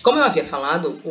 Como eu havia falado,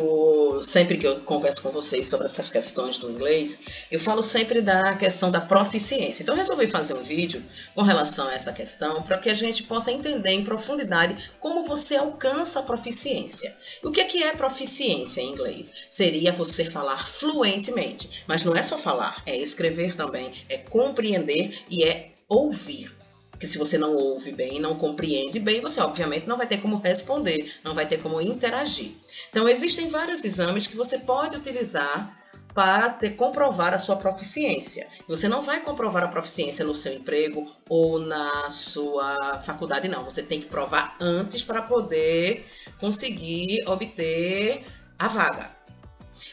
sempre que eu converso com vocês sobre essas questões do inglês, eu falo sempre da questão da proficiência. Então eu resolvi fazer um vídeo com relação a essa questão para que a gente possa entender em profundidade como você alcança a proficiência. O que é proficiência em inglês? Seria você falar fluentemente, mas não é só falar, é escrever também, é compreender e é ouvir. Porque se você não ouve bem, não compreende bem, você obviamente não vai ter como responder, não vai ter como interagir. Então existem vários exames que você pode utilizar para comprovar a sua proficiência. Você não vai comprovar a proficiência no seu emprego ou na sua faculdade, não. Você tem que provar antes para poder conseguir obter a vaga.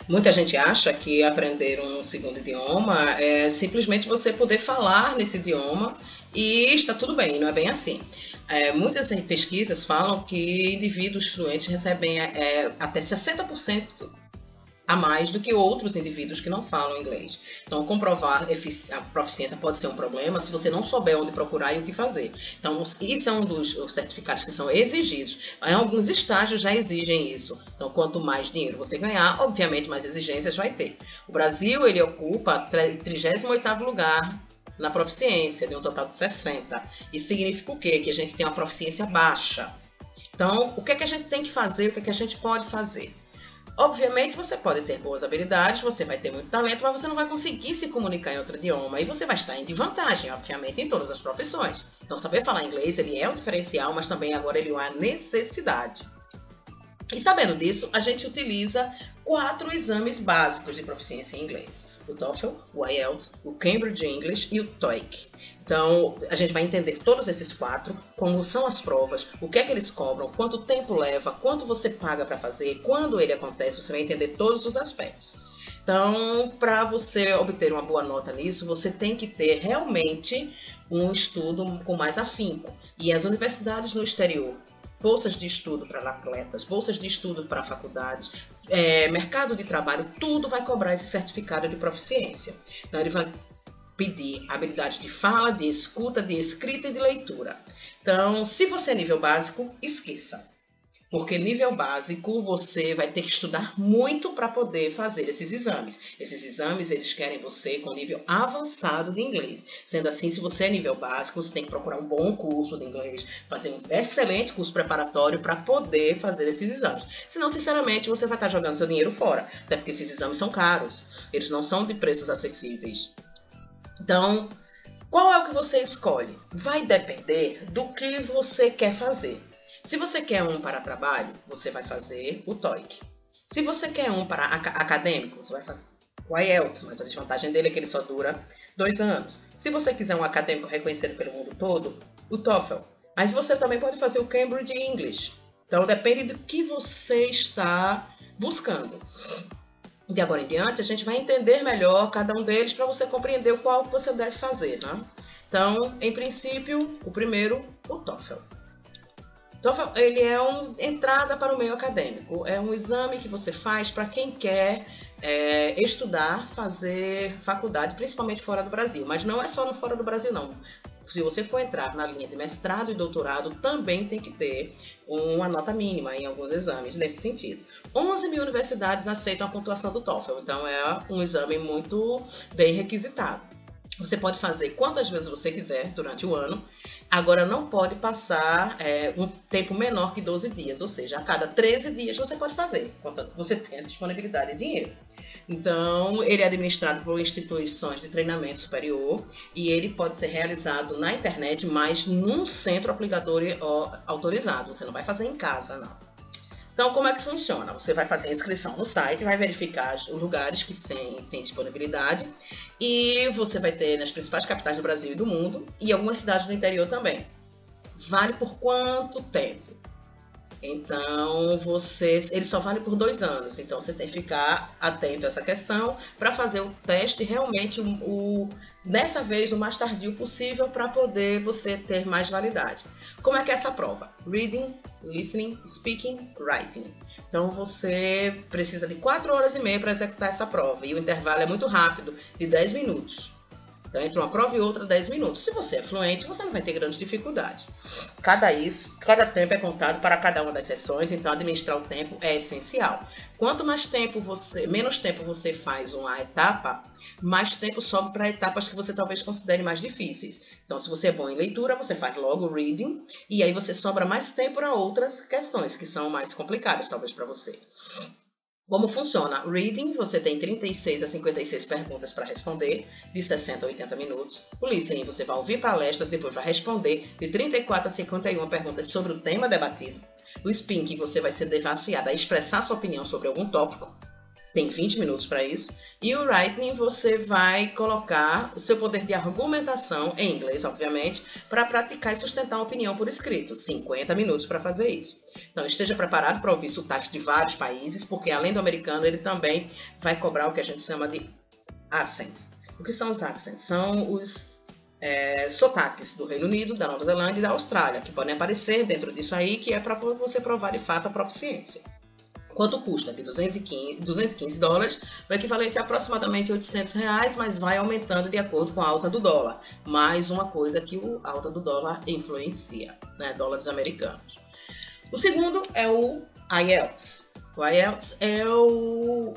Muita gente acha que aprender um segundo idioma é simplesmente você poder falar nesse idioma e está tudo bem, não é bem assim. Muitas pesquisas falam que indivíduos fluentes recebem até 60% a mais do que outros indivíduos que não falam inglês. Então, comprovar a proficiência pode ser um problema se você não souber onde procurar e o que fazer. Então, isso é um dos certificados que são exigidos. Em alguns estágios já exigem isso. Então, quanto mais dinheiro você ganhar, obviamente mais exigências vai ter. O Brasil, ele ocupa 38º lugar na proficiência, de um total de 60. Isso significa o quê? Que a gente tem uma proficiência baixa. Então, o que é que a gente tem que fazer? O que é que a gente pode fazer? Obviamente, você pode ter boas habilidades, você vai ter muito talento, mas você não vai conseguir se comunicar em outro idioma e você vai estar em desvantagem, obviamente, em todas as profissões. Então, saber falar inglês, ele é um diferencial, mas também agora ele é uma necessidade. E sabendo disso, a gente utiliza 4 exames básicos de proficiência em inglês. O TOEFL, o IELTS, o Cambridge English e o TOEIC. Então, a gente vai entender todos esses 4, como são as provas, o que é que eles cobram, quanto tempo leva, quanto você paga para fazer, quando ele acontece, você vai entender todos os aspectos. Então, para você obter uma boa nota nisso, você tem que ter realmente um estudo com mais afinco. E as universidades no exterior, bolsas de estudo para atletas, bolsas de estudo para faculdades, mercado de trabalho, tudo vai cobrar esse certificado de proficiência. Então, ele vai pedir habilidade de fala, de escuta, de escrita e de leitura. Então, se você é nível básico, esqueça. Porque nível básico você vai ter que estudar muito para poder fazer esses exames. Esses exames, eles querem você com nível avançado de inglês. Sendo assim, se você é nível básico, você tem que procurar um bom curso de inglês, fazer um excelente curso preparatório para poder fazer esses exames. Senão, sinceramente, você vai estar jogando seu dinheiro fora. Até porque esses exames são caros. Eles não são de preços acessíveis. Então, qual é o que você escolhe? Vai depender do que você quer fazer. Se você quer um para trabalho, você vai fazer o TOEIC. Se você quer um para acadêmico, você vai fazer o IELTS, mas a desvantagem dele é que ele só dura 2 anos. Se você quiser um acadêmico reconhecido pelo mundo todo, o TOEFL. Mas você também pode fazer o Cambridge English. Então, depende do que você está buscando. De agora em diante, a gente vai entender melhor cada um deles para você compreender qual você deve fazer, né? Então, em princípio, o primeiro, o TOEFL. TOEFL, ele é uma entrada para o meio acadêmico. É um exame que você faz para quem quer estudar, fazer faculdade, principalmente fora do Brasil. Mas não é só no fora do Brasil, não. Se você for entrar na linha de mestrado e doutorado, também tem que ter uma nota mínima em alguns exames nesse sentido. 11 mil universidades aceitam a pontuação do TOEFL, então é um exame muito bem requisitado. Você pode fazer quantas vezes você quiser durante o ano, agora não pode passar um tempo menor que 12 dias, ou seja, a cada 13 dias você pode fazer, contanto você tenha disponibilidade de dinheiro. Então, ele é administrado por instituições de treinamento superior e ele pode ser realizado na internet, mas num centro aplicador autorizado, você não vai fazer em casa, não. Então, como é que funciona? Você vai fazer a inscrição no site, vai verificar os lugares que tem disponibilidade e você vai ter nas principais capitais do Brasil e do mundo e algumas cidades do interior também. Vale por quanto tempo? Então, ele só vale por 2 anos. Então, você tem que ficar atento a essa questão para fazer o teste realmente, dessa vez, o mais tardio possível para poder você ter mais validade. Como é que é essa prova? Reading, Listening, Speaking, Writing. Então, você precisa de 4 horas e meia para executar essa prova. E o intervalo é muito rápido, de 10 minutos. Então, entre uma prova e outra, 10 minutos. Se você é fluente, você não vai ter grande dificuldade. Cada tempo é contado para cada uma das sessões, então administrar o tempo é essencial. Quanto menos tempo você faz uma etapa, mais tempo sobra para etapas que você talvez considere mais difíceis. Então, se você é bom em leitura, você faz logo o reading, e aí você sobra mais tempo para outras questões que são mais complicadas, talvez, para você. Como funciona? Reading, você tem 36 a 56 perguntas para responder, de 60 a 80 minutos. O listening, você vai ouvir palestras, depois vai responder de 34 a 51 perguntas sobre o tema debatido. O speaking, você vai ser desafiado a expressar sua opinião sobre algum tópico. Tem 20 minutos para isso. E o writing, você vai colocar o seu poder de argumentação, em inglês, obviamente, para praticar e sustentar uma opinião por escrito. 50 minutos para fazer isso. Então, esteja preparado para ouvir sotaques de vários países, porque além do americano, ele também vai cobrar o que a gente chama de accents. O que são os accents? São os sotaques do Reino Unido, da Nova Zelândia e da Austrália, que podem aparecer dentro disso aí, que é para você provar de fato a proficiência. Quanto custa? De $215, o equivalente a aproximadamente R$800, mas vai aumentando de acordo com a alta do dólar. Mais uma coisa que a alta do dólar influencia, né? Dólares americanos. O segundo é o IELTS. O IELTS é o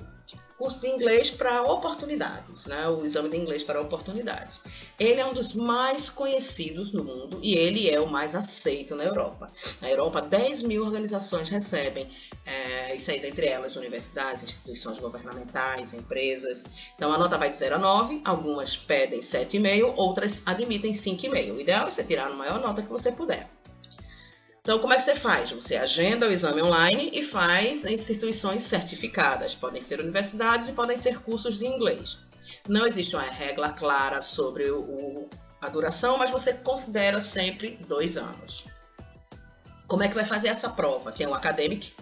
curso de inglês para oportunidades, né? O exame de inglês para oportunidades. Ele é um dos mais conhecidos no mundo e ele é o mais aceito na Europa. Na Europa, 10 mil organizações recebem, isso aí dentre elas universidades, instituições governamentais, empresas. Então a nota vai de 0 a 9, algumas pedem 7,5, outras admitem 5,5. O ideal é você tirar a maior nota que você puder. Então, como é que você faz? Você agenda o exame online e faz em instituições certificadas. Podem ser universidades e podem ser cursos de inglês. Não existe uma regra clara sobre a duração, mas você considera sempre 2 anos. Como é que vai fazer essa prova? Tem o Academic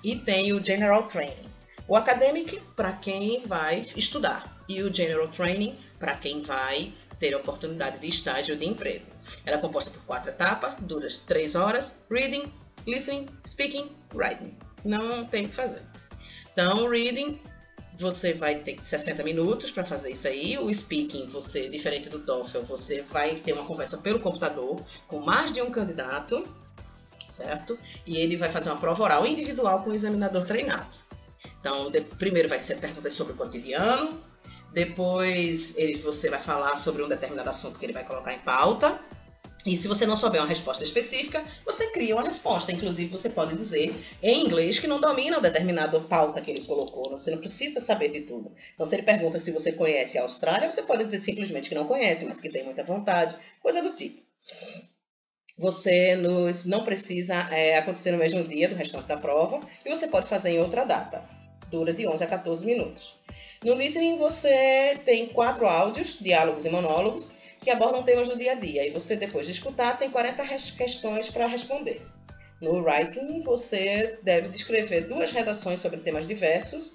e tem o General Training. O Academic, para quem vai estudar, e o General Training, para quem vai ter a oportunidade de estágio de emprego. Ela é composta por 4 etapas, dura 3 horas, reading, listening, speaking, writing. Não tem o que fazer. Então, reading, você vai ter 60 minutos para fazer isso aí. O speaking, você, diferente do TOEFL, você vai ter uma conversa pelo computador com mais de um candidato, certo? E ele vai fazer uma prova oral individual com o examinador treinado. Então, primeiro vai ser perguntas sobre o cotidiano, depois você vai falar sobre um determinado assunto que ele vai colocar em pauta. E se você não souber uma resposta específica, você cria uma resposta. Inclusive, você pode dizer em inglês que não domina o determinado pauta que ele colocou. Você não precisa saber de tudo. Então, se ele pergunta se você conhece a Austrália, você pode dizer simplesmente que não conhece, mas que tem muita vontade. Coisa do tipo. Você não precisa acontecer no mesmo dia do restante da prova. E você pode fazer em outra data. Dura de 11 a 14 minutos. No listening, você tem 4 áudios, diálogos e monólogos, que abordam temas do dia a dia. E você, depois de escutar, tem 40 questões para responder. No writing, você deve descrever 2 redações sobre temas diversos,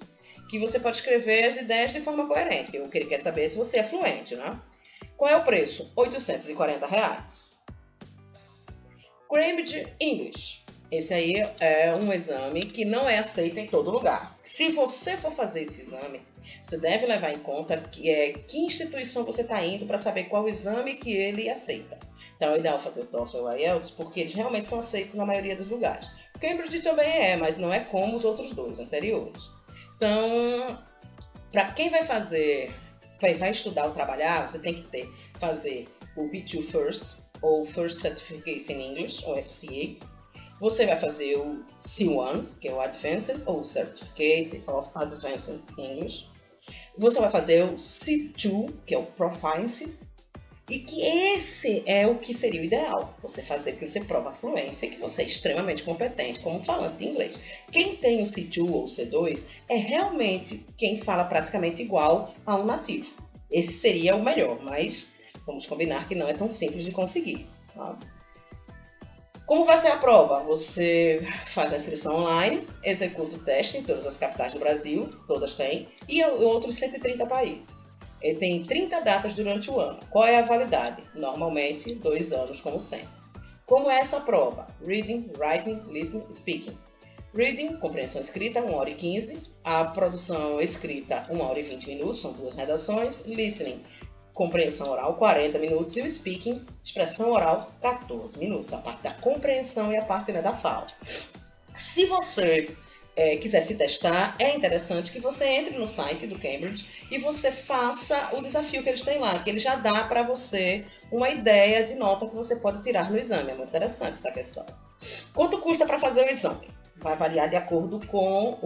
que você pode escrever as ideias de forma coerente. O que ele quer saber é se você é fluente, né? Qual é o preço? R$840. Cambridge English. Esse aí é um exame que não é aceito em todo lugar. Se você for fazer esse exame, você deve levar em conta que instituição você está indo para saber qual exame que ele aceita. Então é ideal fazer o TOEFL ou o IELTS, porque eles realmente são aceitos na maioria dos lugares. O Cambridge também mas não é como os outros 2 anteriores. Então, para quem vai estudar ou trabalhar, você tem que fazer o B2 First, ou First Certificate in English, ou FCA. Você vai fazer o C1, que é o Advanced, ou Certificate of Advanced English. Você vai fazer o C2, que é o Proficiency, e que esse é o que seria o ideal. Você fazer, porque você prova a fluência e que você é extremamente competente como falante de inglês. Quem tem o C2 ou o C2 é realmente quem fala praticamente igual a um nativo. Esse seria o melhor, mas vamos combinar que não é tão simples de conseguir. Tá? Como vai ser a prova? Você faz a inscrição online, executa o teste em todas as capitais do Brasil, todas têm, e em outros 130 países. Ele tem 30 datas durante o ano. Qual é a validade? Normalmente, 2 anos, como sempre. Como é essa prova? Reading, Writing, Listening, Speaking. Reading, compreensão escrita, 1 hora e 15. A produção escrita, 1 hora e 20 minutos, são 2 redações. Listening, compreensão oral, 40 minutos, e o speaking, expressão oral, 14 minutos. A parte da compreensão e a parte, né, da fala. Se você quiser se testar, é interessante que você entre no site do Cambridge e você faça o desafio que eles têm lá, que ele já dá para você uma ideia de nota que você pode tirar no exame. É muito interessante essa questão. Quanto custa para fazer o exame? Vai variar de acordo com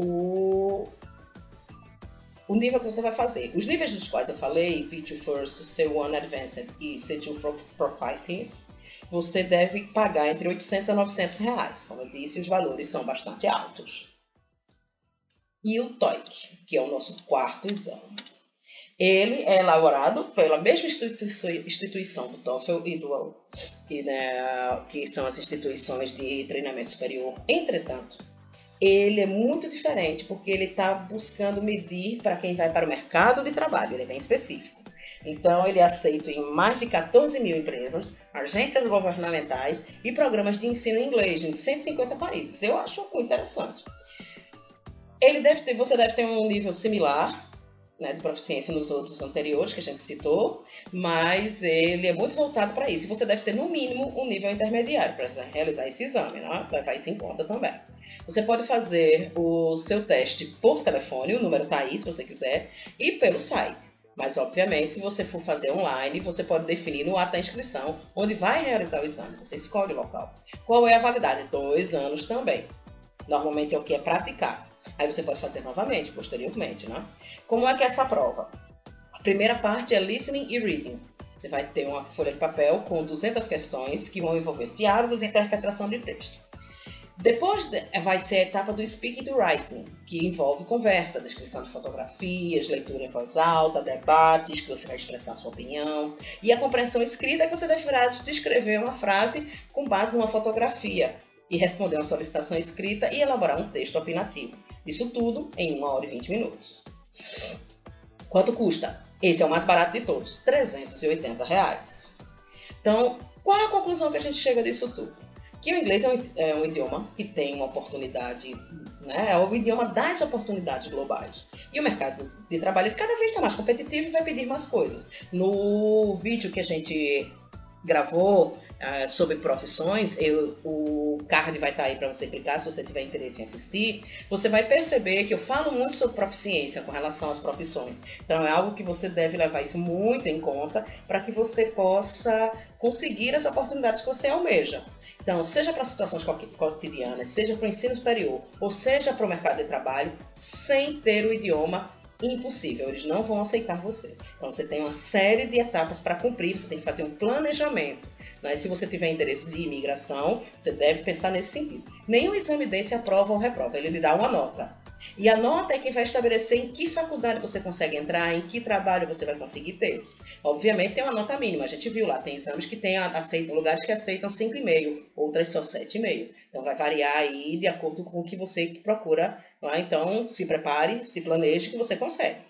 o nível que você vai fazer. Os níveis dos quais eu falei, P2 First, C1 Advanced e C2 Proficiency, você deve pagar entre 800 a 900 reais. Como eu disse, os valores são bastante altos. E o TOEIC, que é o nosso quarto exame. Ele é elaborado pela mesma instituição do TOEFL que são as instituições de treinamento superior. Entretanto, ele é muito diferente, porque ele está buscando medir para quem vai para o mercado de trabalho, ele é bem específico. Então, ele é aceito em mais de 14 mil empresas, agências governamentais e programas de ensino em inglês em 150 países. Eu acho muito interessante. Você deve ter um nível similar, né, de proficiência nos outros anteriores que a gente citou, mas ele é muito voltado para isso. E você deve ter, no mínimo, um nível intermediário para realizar esse exame, né? Vai levar isso em conta também. Você pode fazer o seu teste por telefone, o número está aí se você quiser, e pelo site. Mas, obviamente, se você for fazer online, você pode definir no ato da inscrição onde vai realizar o exame. Você escolhe o local. Qual é a validade? 2 anos também. Normalmente é o que é praticado. Aí você pode fazer novamente, posteriormente, né? Como é que é essa prova? A primeira parte é listening e reading. Você vai ter uma folha de papel com 200 questões que vão envolver diálogos e interpretação de texto. Depois vai ser a etapa do speaking e do writing, que envolve conversa, descrição de fotografias, leitura em voz alta, debates, que você vai expressar sua opinião. E a compreensão escrita, que você deverá descrever uma frase com base numa fotografia e responder uma solicitação escrita e elaborar um texto opinativo. Isso tudo em 1 hora e 20 minutos. Quanto custa? Esse é o mais barato de todos, R$ 380 reais. Então, qual é a conclusão que a gente chega disso tudo? Que o inglês é um idioma que tem uma oportunidade, né? É o idioma das oportunidades globais. E o mercado de trabalho cada vez está mais competitivo e vai pedir mais coisas. No vídeo que a gente gravou sobre profissões, o card vai estar aí para você clicar se você tiver interesse em assistir. Você vai perceber que eu falo muito sobre proficiência com relação às profissões. Então é algo que você deve levar isso muito em conta para que você possa conseguir as oportunidades que você almeja. Então, seja para situações cotidianas, seja para o ensino superior, ou seja para o mercado de trabalho, sem ter o idioma, impossível, eles não vão aceitar você. Então, você tem uma série de etapas para cumprir, você tem que fazer um planejamento. Né? Se você tiver interesse de imigração, você deve pensar nesse sentido. Nenhum exame desse aprova ou reprova, ele lhe dá uma nota. E a nota é que vai estabelecer em que faculdade você consegue entrar, em que trabalho você vai conseguir ter. Obviamente tem uma nota mínima, a gente viu lá, tem exames que aceitam lugares que aceitam 5,5, outras só 7,5. Então vai variar aí de acordo com o que você procura. Tá? Então se prepare, se planeje que você consegue.